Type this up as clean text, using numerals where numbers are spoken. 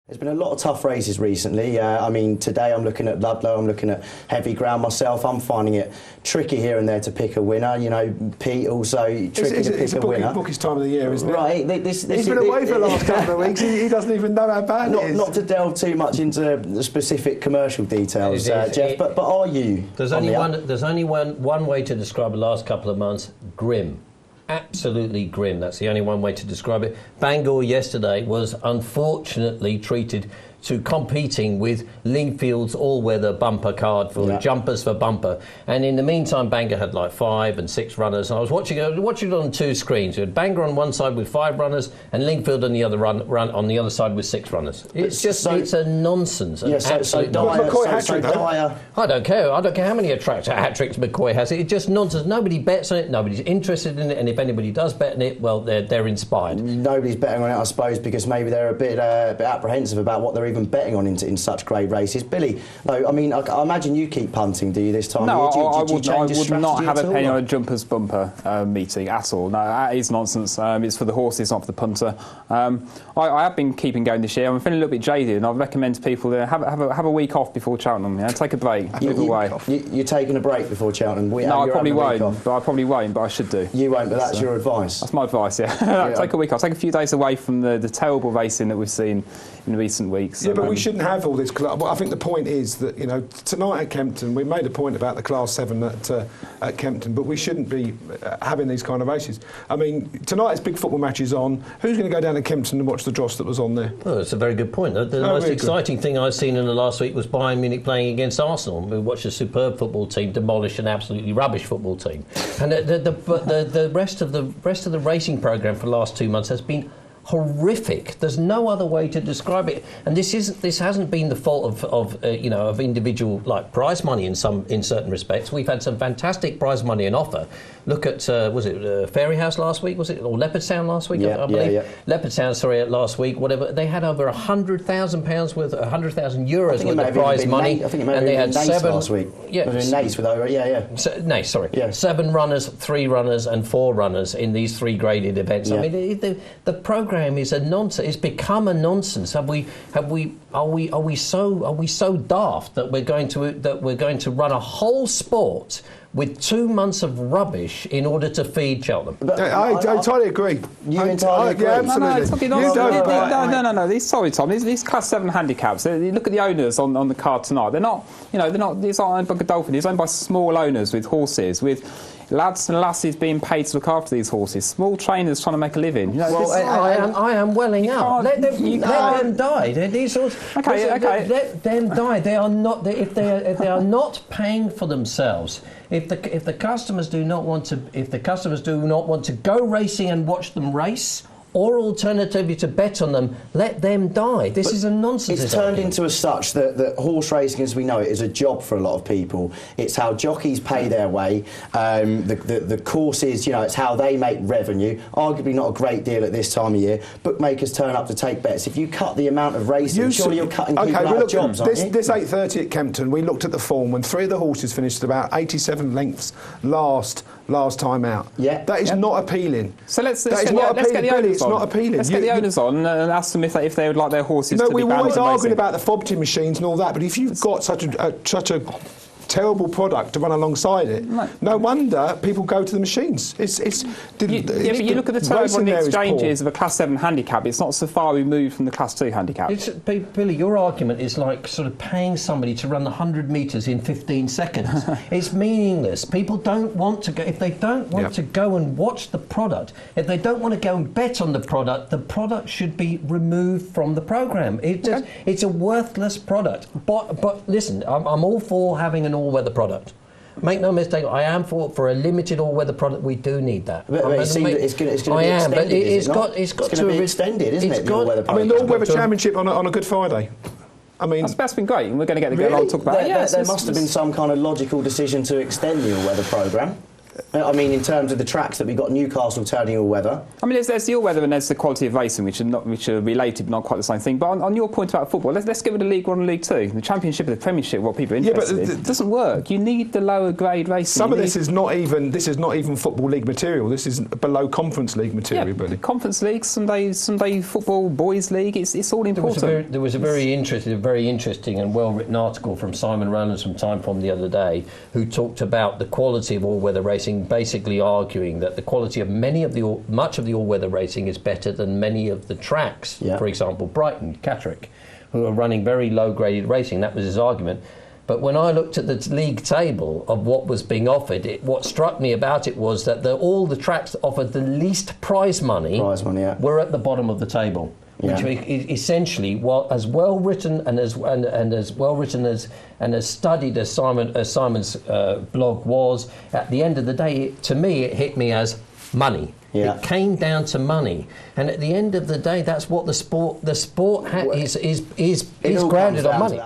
There's been a lot of tough races recently. I mean, today I'm looking at Ludlow, I'm looking at heavy ground myself. I'm finding it tricky here and there to pick a winner. You know, Pete also tricky to pick a winner. It's bookish time of the year, isn't it? Right. He's been away for the last couple of weeks. He doesn't even know how bad it is. Not to delve too much into the specific commercial details, Jeff, but are you? There's only one way to describe the last couple of months: grim. Absolutely grim. That's the only one way to describe it. Bangor yesterday was unfortunately treated to competing with Lingfield's all-weather bumper card for jumpers for bumper. And in the meantime, Bangor had like 5 and 6 runners. And I was watching it on 2 screens. You had Bangor on one side with 5 runners and Lingfield on the other run on the other side with 6 runners. It's just it's a nonsense. Yeah, McCoy hat-trick, I don't care. I don't care how many hat-tricks McCoy has. It's just nonsense. Nobody bets on it. Nobody's interested in it. And if anybody does bet on it, well, they're inspired. Nobody's betting on it, I suppose, because maybe they're a bit apprehensive about what they're even betting on in such great races. Billy, no, I mean, I imagine you keep punting, do you, this time? No, I would not have a penny on a jumpers bumper meeting at all. No, that is nonsense. It's for the horses, not for the punter. I have been keeping going this year. I'm feeling a little bit jaded, and I recommend to people to have a week off before Cheltenham. Take a break, move away. You're taking a break before Cheltenham? No, I probably won't, but I should do. You won't, but that's your advice? That's my advice, yeah. Take a week off. Take a few days away from the terrible racing that we've seen in recent weeks. Yeah, but we shouldn't have all this. I think the point is that, you know, tonight at Kempton, we made a point about the Class 7 at Kempton, but we shouldn't be having these kind of races. I mean, tonight's big football match is on. Who's going to go down to Kempton and watch the dross that was on there? Well, that's a very good point. The most exciting thing I've seen in the last week was Bayern Munich playing against Arsenal. We watched a superb football team demolish an absolutely rubbish football team. And the rest of the racing programme for the last 2 months has been horrific. There's no other way to describe it, and this hasn't been the fault of individual prize money in certain respects. We've had some fantastic prize money on offer. Look at was it Fairy House last week? Was it, or Leopardstown last week? I believe. Yeah. Leopardstown, last week. Whatever, they had over £100,000 worth, €100,000 worth of prize money. I think it may have been Nace last week. Yeah, it was Nace with over. Nace, sorry. Yeah. 7 runners, 3 runners, and 4 runners in these 3 graded events. Yeah. I mean, the programme is a nonsense. It's become a nonsense. Are we so daft that we're going to run a whole sport with 2 months of rubbish in order to feed Cheltenham? I totally agree. You entirely agree? Yeah, absolutely. No. Sorry, Tom. These Class 7 handicaps. You look at the owners on the card tonight. They're not. These aren't owned by Godolphin. It's owned by small owners with horses, with lads and lasses being paid to look after these horses. Small trainers trying to make a living. I am welling up. Let them die. These sorts. Okay. Let them die. They are not. If they are not paying for themselves. If the customers do not want to go racing and watch them race, or alternatively to bet on them, let them die. This is a nonsense. It's turned into as such that horse racing as we know it is a job for a lot of people. It's how jockeys pay their way. The courses, it's how they make revenue. Arguably not a great deal at this time of year. Bookmakers turn up to take bets. If you cut the amount of racing, surely you're cutting people out of jobs, aren't you? This 8:30 at Kempton, we looked at the form when 3 of the horses finished at about 87 lengths last time out. Yeah. That is not appealing. So let's get the owners on. Not appealing. Let's get the owners on and ask them if they would like their horses to be banned. We're always arguing about the fob-tin machines and all that, but if you've got such a terrible product to run alongside it, no wonder people go to the machines. But you look at the turnover on the exchanges of a Class 7 handicap, it's not so far removed from the Class 2 handicap. Billy, your argument is like sort of paying somebody to run the 100 metres in 15 seconds. It's meaningless. People don't want to go. If they don't want to go and watch the product, if they don't want to go and bet on the product should be removed from the programme. It's a worthless product. But listen, I'm all for having an all-weather product. Make no mistake, I am for a limited all-weather product. We do need that. But it's going to be extended. It's going to be extended, isn't it? The all-weather product. I mean, the all-weather championship on a Good Friday. I mean, that's been great, and we're going to get the girl on to talk about it. There must have been some kind of logical decision to extend the all-weather programme. I mean, in terms of the tracks that we got, Newcastle turning all weather. I mean, there's the all-weather and there's the quality of racing, which are related, but not quite the same thing. But on your point about football, let's get rid of League One and League Two, the Championship and the Premiership. What people are interested in, it doesn't work. You need the lower grade racing. Some of this is not even football league material. This is below Conference League material. Yeah, really. Conference League, Sunday football, boys league. It's all important. There was a very interesting and well-written article from Simon Rowlands from Time Bomb the other day, who talked about the quality of all-weather racing, basically arguing that the quality of much of the all-weather racing is better than many of the tracks. Yeah. For example, Brighton, Catterick, who are running very low-graded racing. That was his argument. But when I looked at the league table of what was being offered, what struck me about it was that all the tracks that offered the least prize money were at the bottom of the table. Which essentially, as well written and as well written and as studied as Simon's blog was, at the end of the day, to me, it hit me as money. Yeah. It came down to money, and at the end of the day, that's what the sport is grounded on money.